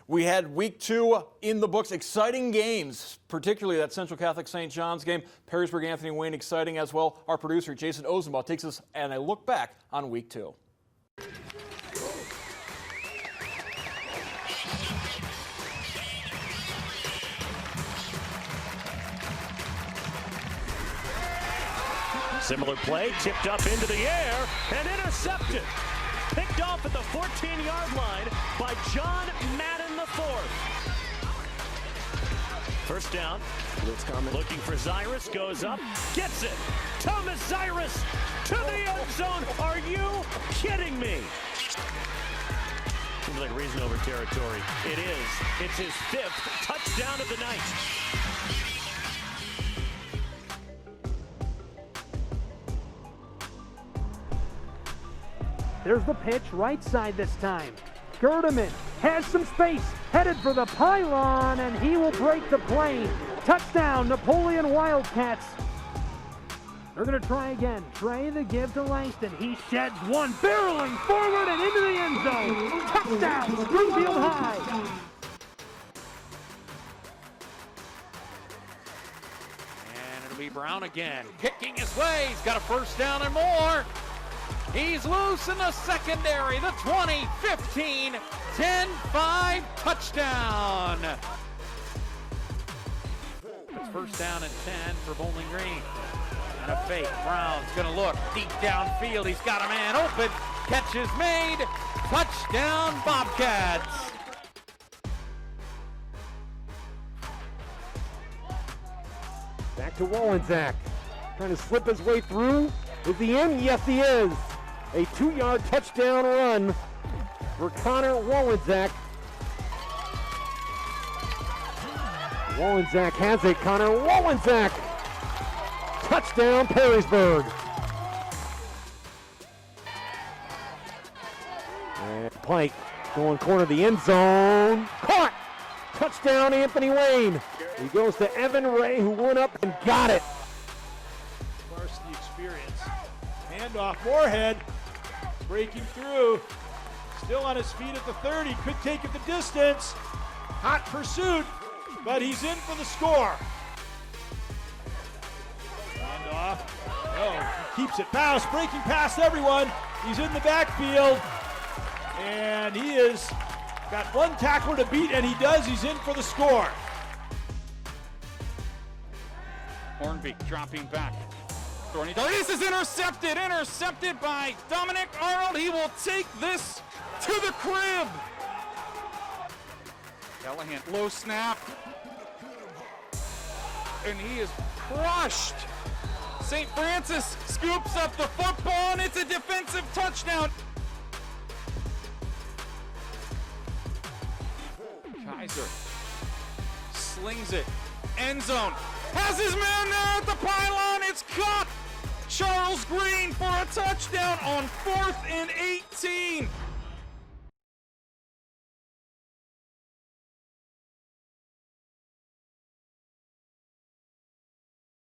We had week 2 in the books. Exciting games, particularly that Central Catholic St. John's game. Perrysburg Anthony Wayne exciting as well. Our producer Jason Ozenbaugh takes us and a look back on week 2. Similar play, tipped up into the air and intercepted. Picked off at the 14-yard line by John Madden IV. First down. Looking for Zyrus, goes up, gets it. Thomas Zyrus to the end zone. Are you kidding me? Seems like reason over territory. It is. It's his 5th touchdown of the night. There's the pitch, right side this time. Gerdeman has some space, headed for the pylon, and he will break the plane. Touchdown, Napoleon Wildcats. They're going to try again. Trey the give to Langston. He sheds one, barreling forward and into the end zone. Touchdown, Springfield High. And it'll be Brown again, kicking his way. He's got a first down and more. He's loose in the secondary, the 20, 15, 10, 5, touchdown. It's first down and 10 for Bowling Green. And a fake, Brown's gonna look deep downfield, he's got a man open, catch is made, touchdown Bobcats. Back to Wolenczak, trying to slip his way through. Is he in? Yes, he is. A 2-yard touchdown run for Connor Wolenczak. Wolenczak has it. Connor Wolenczak. Touchdown, Perrysburg. And Pike going corner of the end zone. Caught. Touchdown, Anthony Wayne. He goes to Evan Ray, who went up and got it. Varsity experience. Handoff, Moorhead breaking through. Still on his feet at the 30. Could take it the distance. Hot pursuit, but he's in for the score. Handoff. Oh, he keeps it fast, breaking past everyone. He's in the backfield, and he has got one tackler to beat, and he does. He's in for the score. Hornbeak dropping back. This is intercepted by Dominic Arnold. He will take this to the crib. Callahan, low snap. And he is crushed. St. Francis scoops up the football, and it's a defensive touchdown. Kaiser slings it. End zone. Has his man there at the pylon. It's caught. Charles Green for a touchdown on 4th and 18.